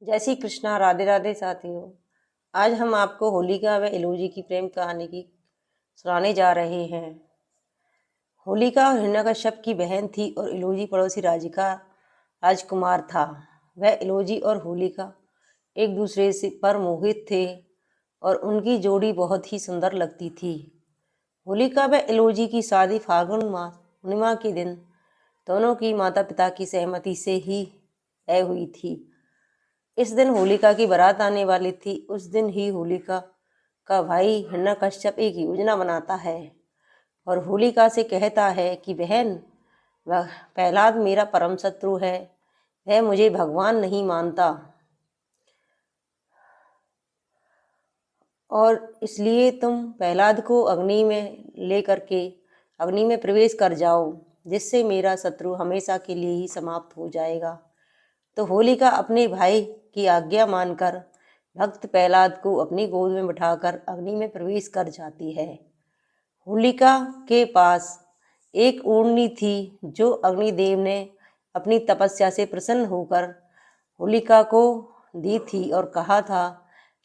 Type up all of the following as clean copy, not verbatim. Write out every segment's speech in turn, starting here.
जय श्री कृष्णा। राधे राधे साथियों। आज हम आपको होलिका व एलोजी की प्रेम कहानी की सुनाने जा रहे हैं। होलिका हिरण्यकश्यप की बहन थी और एलोजी पड़ोसी राज्य का राजकुमार था। वह एलोजी और होलिका एक दूसरे से पर मोहित थे और उनकी जोड़ी बहुत ही सुंदर लगती थी। होलिका व एलोजी की शादी फाल्गुन मास पूर्णिमा के दिन दोनों की माता पिता की सहमति से ही तय हुई थी। इस दिन होलिका की बारात आने वाली थी। उस दिन ही होलिका का भाई हिरण्यकश्यप एक योजना बनाता है और होलिका से कहता है कि बहन, वह प्रहलाद मेरा परम शत्रु है, वह मुझे भगवान नहीं मानता और इसलिए तुम प्रहलाद को अग्नि में लेकर के अग्नि में प्रवेश कर जाओ, जिससे मेरा शत्रु हमेशा के लिए ही समाप्त हो जाएगा। तो होलिका अपने भाई की आज्ञा मानकर भक्त प्रहलाद को अपनी गोद में बिठाकर अग्नि में प्रवेश कर जाती है। होलिका के पास एक ओढ़नी थी जो अग्निदेव ने अपनी तपस्या से प्रसन्न होकर होलिका को दी थी और कहा था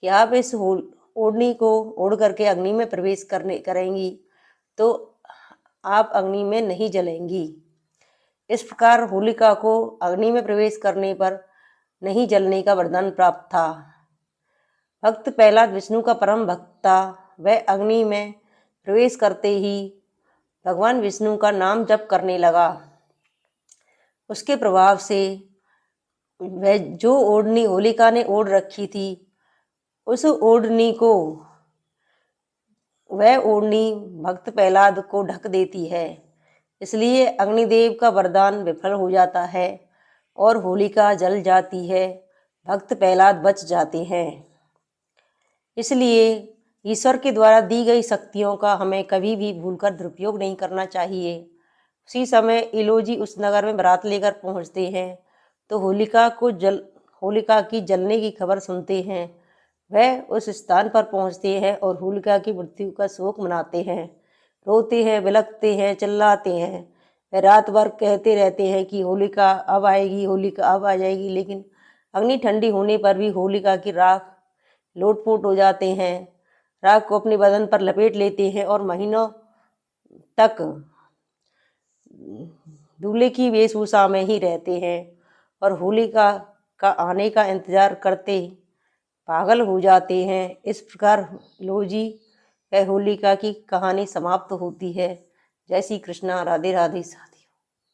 कि आप इस ओढ़नी को ओढ़ करके अग्नि में प्रवेश करेंगी तो आप अग्नि में नहीं जलेंगी। इस प्रकार होलिका को अग्नि में प्रवेश करने पर नहीं जलने का वरदान प्राप्त था। भक्त प्रहलाद विष्णु का परम भक्त था। वह अग्नि में प्रवेश करते ही भगवान विष्णु का नाम जप करने लगा। उसके प्रभाव से वह जो ओढ़नी होलिका ने ओढ़ रखी थी, उस ओढ़नी को वह ओढ़नी भक्त प्रहलाद को ढक देती है। इसलिए अग्निदेव का वरदान विफल हो जाता है और होलिका जल जाती है। भक्त प्रहलाद बच जाते हैं। इसलिए ईश्वर के द्वारा दी गई शक्तियों का हमें कभी भी भूलकर दुरुपयोग नहीं करना चाहिए। उसी समय एलोजी उस नगर में बारात लेकर पहुंचते हैं तो होलिका की जलने की खबर सुनते हैं। वह उस स्थान पर पहुंचते हैं और होलिका की मृत्यु का शोक मनाते हैं, रोते हैं, बिलखते हैं, चिल्लाते हैं। वह रात भर कहते रहते हैं कि होलिका अब आएगी, होलिका अब आ जाएगी, लेकिन अग्नि ठंडी होने पर भी होलिका की राख लोटपोट हो जाते हैं। राख को अपने बदन पर लपेट लेते हैं और महीनों तक दूल्हे की वेशभूषा में ही रहते हैं और होलिका का आने का इंतजार करते पागल हो जाते हैं। इस प्रकार एलोजी व होलिका की कहानी समाप्त होती है। जय श्री कृष्णा। राधे राधे साथी।